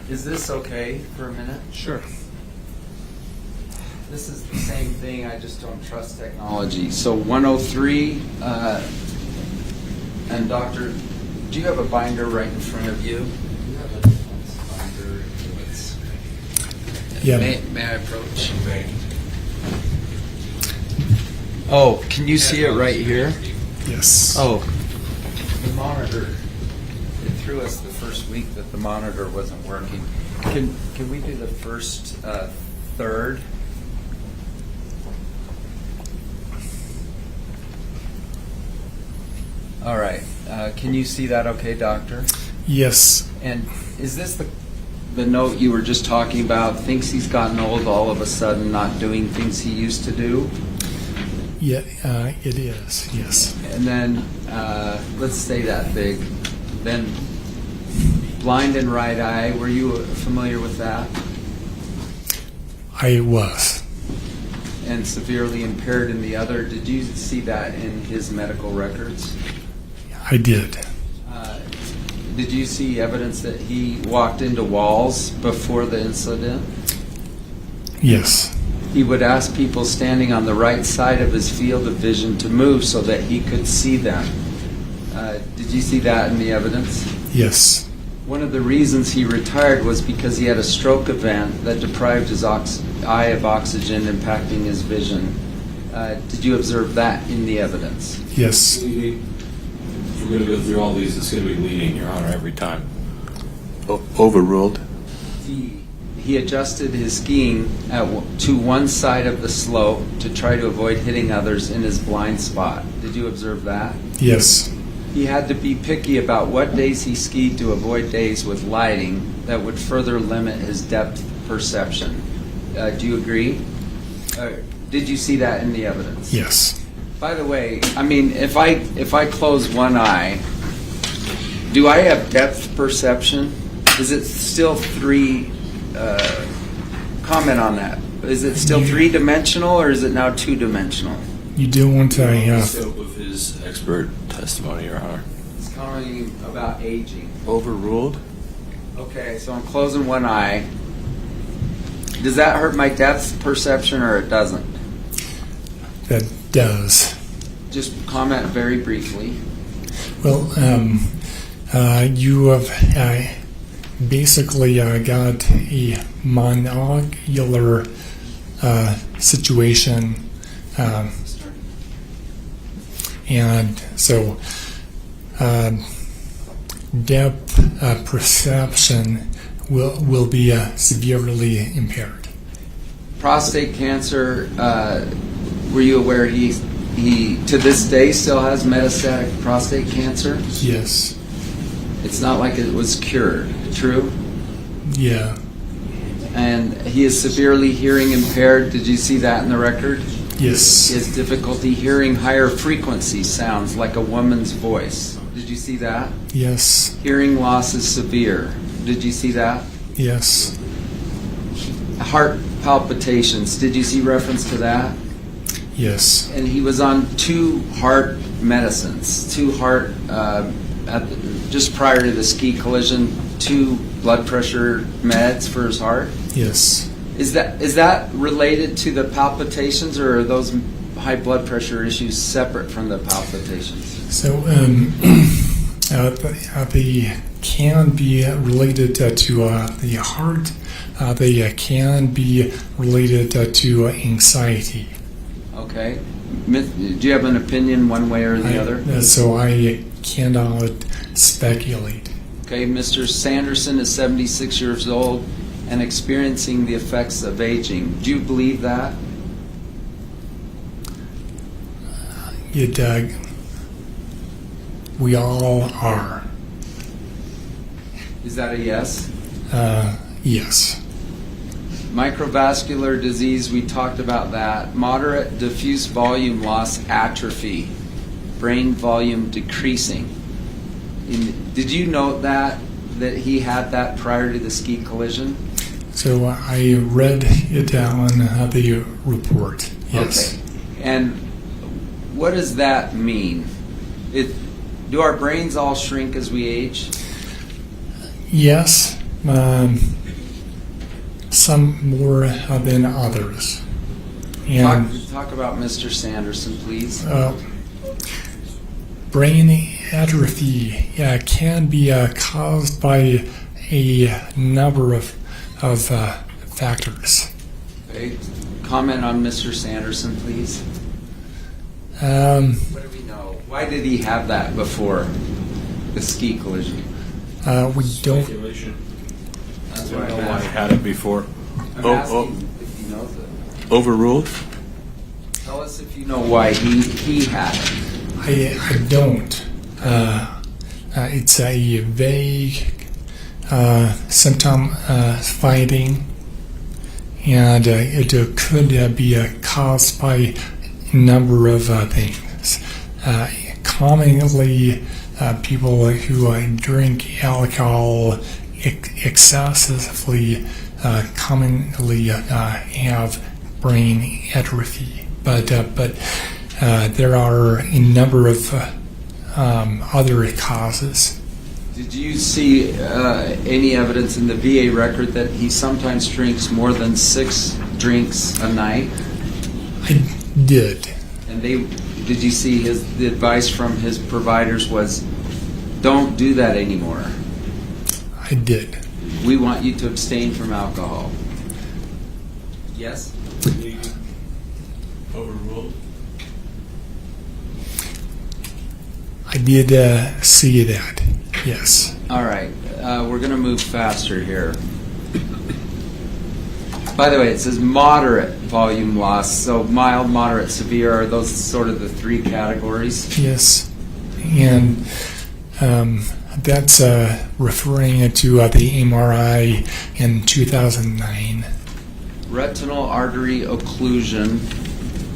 Is this okay for a minute? Sure. This is the same thing, I just don't trust technology. So 103, and Doctor, do you have a binder right in front of you? Do you have a binder? Yeah. May I approach? Oh, can you see it right here? Yes. Oh, the monitor. It threw us the first week that the monitor wasn't working. Can we do the first third? All right. Can you see that okay, Doctor? Yes. And is this the note you were just talking about? Thinks he's gotten old all of a sudden, not doing things he used to do? Yeah, it is. Yes. And then, let's say that big. Then, blind in right eye. Were you familiar with that? I was. And severely impaired in the other. Did you see that in his medical records? I did. Did you see evidence that he walked into walls before the incident? Yes. He would ask people standing on the right side of his field of vision to move so that he could see them. Did you see that in the evidence? Yes. One of the reasons he retired was because he had a stroke event that deprived his eye of oxygen, impacting his vision. Did you observe that in the evidence? Yes. We're going to go through all these. It's going to be leading, Your Honor, every time. Overruled. He adjusted his skiing to one side of the slope to try to avoid hitting others in his blind spot. Did you observe that? Yes. He had to be picky about what days he skied to avoid days with lighting that would further limit his depth perception. Do you agree? Did you see that in the evidence? Yes. By the way, I mean, if I close one eye, do I have depth perception? Is it still three? Comment on that. Is it still three-dimensional or is it now two-dimensional? You don't want to. The scope of his expert testimony, Your Honor. It's commenting about aging. Overruled. Okay, so I'm closing one eye. Does that hurt my depth perception or it doesn't? That does. Just comment very briefly. Well, you have basically got a monocular situation, and so depth perception will be severely impaired. Prostate cancer, were you aware he to this day still has metastatic prostate cancer? Yes. It's not like it was cured, true? Yeah. And he is severely hearing impaired. Did you see that in the record? Yes. He has difficulty hearing higher frequency sounds like a woman's voice. Did you see that? Yes. Hearing loss is severe. Did you see that? Yes. Heart palpitations. Did you see reference to that? Yes. And he was on two heart medicines, just prior to the ski collision, 2 blood pressure meds for his heart. Yes. Is that related to the palpitations, or are those high blood pressure issues separate from the palpitations? So they can be related to the heart. They can be related to anxiety. Okay. Do you have an opinion one way or the other? So I cannot speculate. Okay, Mr. Sanderson is 76 years old and experiencing the effects of aging. Do you believe that? We all are. Is that a yes? Yes. Microvascular disease, we talked about that. Moderate diffuse volume loss atrophy. Brain volume decreasing. Did you note that he had that prior to the ski collision? So I read it on the report. Yes. Okay. And what does that mean? Do our brains all shrink as we age? Yes. some more than others. And Talk about Mr. Sanderson, please. brain atrophy can be caused by a number of factors. Okay. Comment on Mr. Sanderson, please. What do we know? Why did he have that before the ski collision? We don't. Speculation. That's I what don't I'm know why he asking. had it before. I'm Oh, asking if he knows it. Overruled? Tell us if you know why he had it. I don't. It's a vague symptom finding, and it could be caused by a number of things. Commonly, people who drink alcohol excessively commonly have brain atrophy, but there are a number of other causes. Did you see any evidence in the VA record that he sometimes drinks more than 6 drinks a night? I did. And did you see the advice from his providers was, don't do that anymore. I did. We want you to abstain from alcohol. Yes? Overruled. I did see that. Yes. All right. We're going to move faster here. By the way, it says moderate volume loss. So mild, moderate, severe, are those sort of the 3 categories? Yes. And that's referring to the MRI in 2009. Retinal artery occlusion.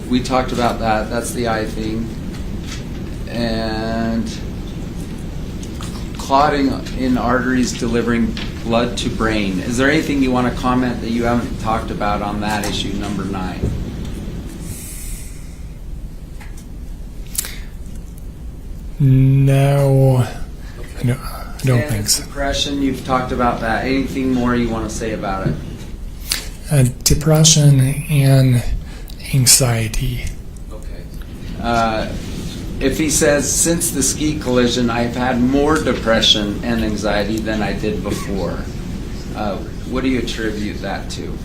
We talked about that. That's the eye thing. And clotting in arteries delivering blood to brain. Is there anything you want to comment that you haven't talked about on that issue, number 9? No, I don't And think so. Depression, you've talked about that. Anything more you want to say about it? Depression and anxiety. Okay. If he says, since the ski collision, I've had more depression and anxiety than I did before, what do you attribute that to?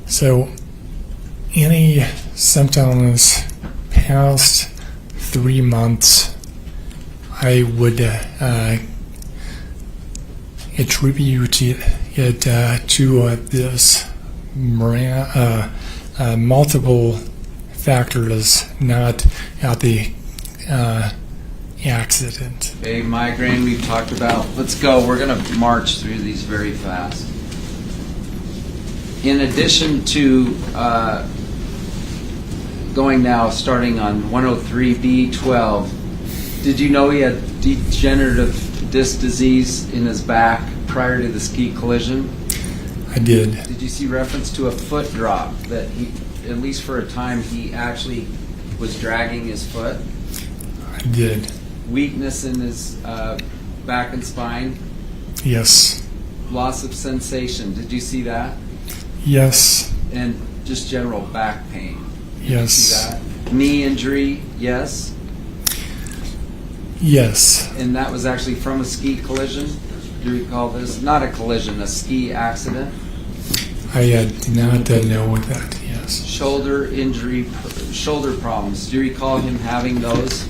So, any symptoms past 3 months, I would attribute it to this multiple factors, not at the accident. Okay, migraine we've talked about. Let's go. We're going to march through these very fast. In addition to going now, starting on 103B12, did you know he had degenerative disc disease in his back prior to the ski collision? I did. Did you see reference to a foot drop, that he, at least for a time, he actually was dragging his foot? I did. Weakness in his back and spine? Yes. Loss of sensation, did you see that? Yes. And just general back pain? Did Yes. you see that? Knee injury, yes? Yes. And that was actually from a ski collision? Do you recall this? Not a collision, a ski accident? I did not know that. Yes. Shoulder injury, shoulder problems. Do you recall him having those?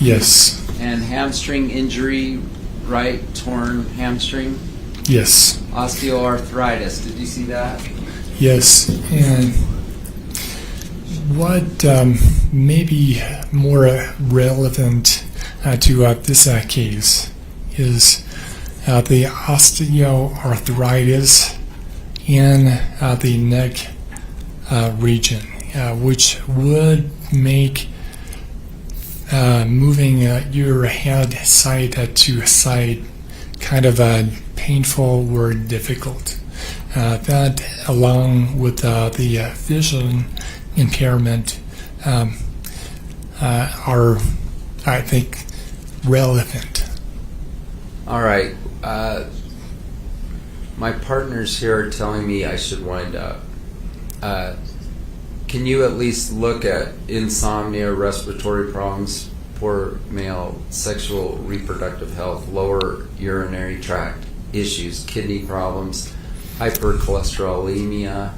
Yes. And hamstring injury, right torn hamstring? Yes. Osteoarthritis, did you see that? Yes. And what may be more relevant to this case is the osteoarthritis in the neck region, which would make moving your head side to side kind of painful or difficult. That, along with the vision impairment, are, I think, relevant. All right. My partners here are telling me I should wind up. Can you at least look at insomnia, respiratory problems, poor male sexual reproductive health, lower urinary tract issues, kidney problems, hypercholesterolemia,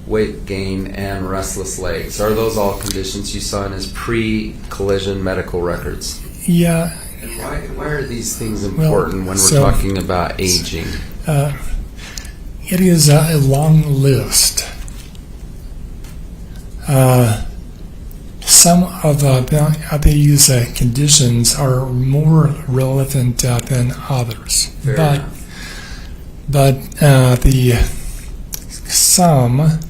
weight gain, and restless legs? Are those all conditions you saw in his pre-collision medical records? Yeah. Why are these things important when we're talking about aging? It is a long list. Some of these conditions are more relevant than others. Fair enough. But some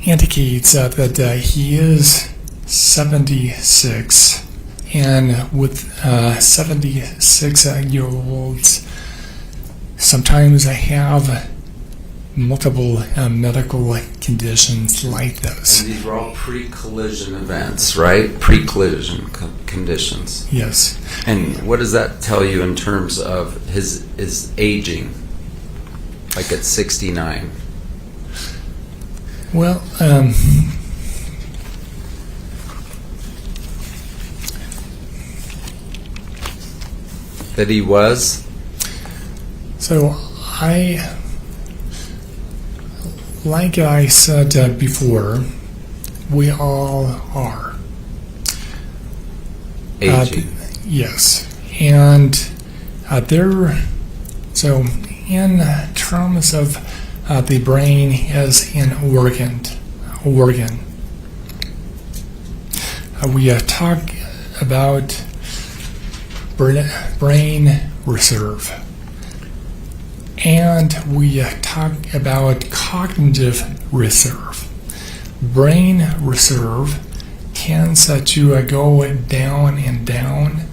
indicates that he is 76, and with 76-year-olds, sometimes I have multiple medical conditions like this. And these are all pre-collision events, right? Pre-collision conditions. Yes. And what does that tell you in terms of his aging, like at 69? Well, That he was? so like I said before, we all are. Aging. Yes. And so in terms of the brain as an organ, we talk about brain reserve, and we talk about cognitive reserve. Brain reserve tends to go down and down,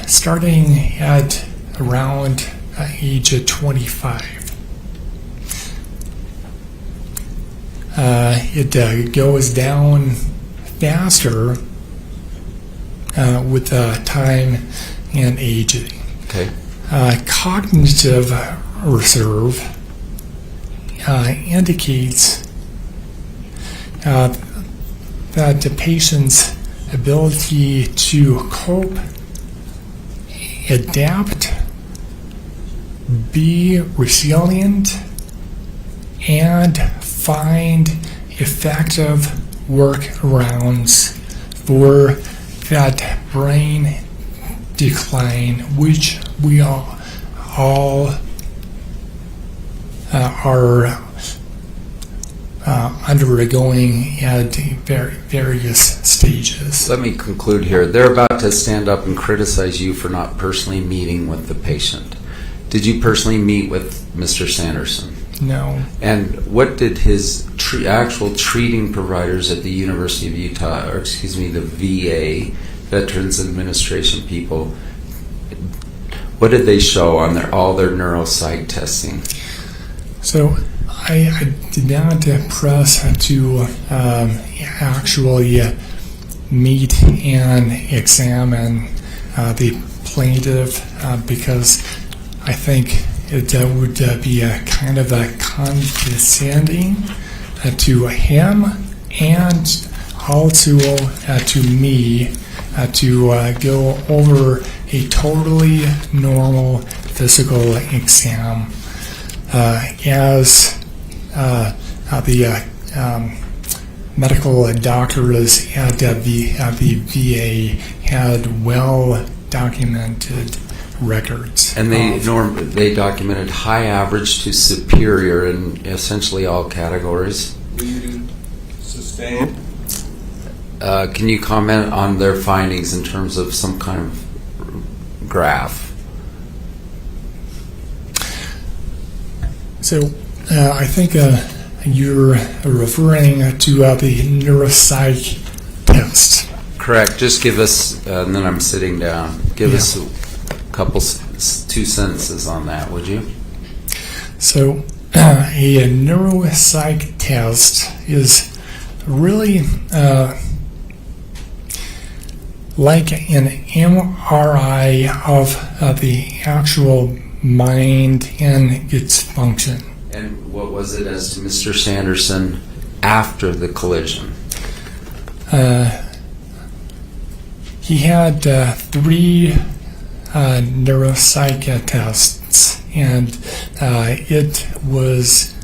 starting at around age 25. It goes down faster with time and aging. Okay. Cognitive reserve indicates that the patient's ability to cope, adapt, be resilient, and find effective workarounds for that brain decline, which we all are undergoing at various stages. Let me conclude here. They're about to stand up and criticize you for not personally meeting with the patient. Did you personally meet with Mr. Sanderson? No. And what did his actual treating providers at the University of Utah, or excuse me, the VA, Veterans Administration people, what did they show on all their neuro-psych testing? So I did not press to actually meet and examine the plaintiff because I think it would be a kind of a condescending to him and also to me to go over a totally normal physical exam as the medical doctors at the VA had well documented records. And they documented high, average to superior in essentially all categories. Leading, sustained. Can you comment on their findings in terms of some kind of graph? So I think you're referring to the neuro-psych test. Correct. Just give us, and then I'm sitting down, give us a couple, 2 sentences on that, would you? So a neuro-psych test is really like an MRI of the actual mind and its function. And what was it as to Mr. Sanderson after the collision? He had 3 neuro-psych tests, and it was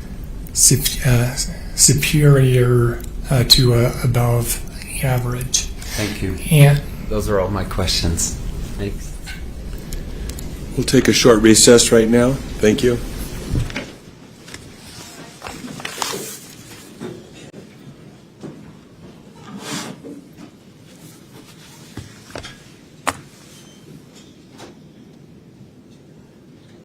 superior to above average. Thank you. And Those are all my questions. Thanks. We'll take a short recess right now. Thank you.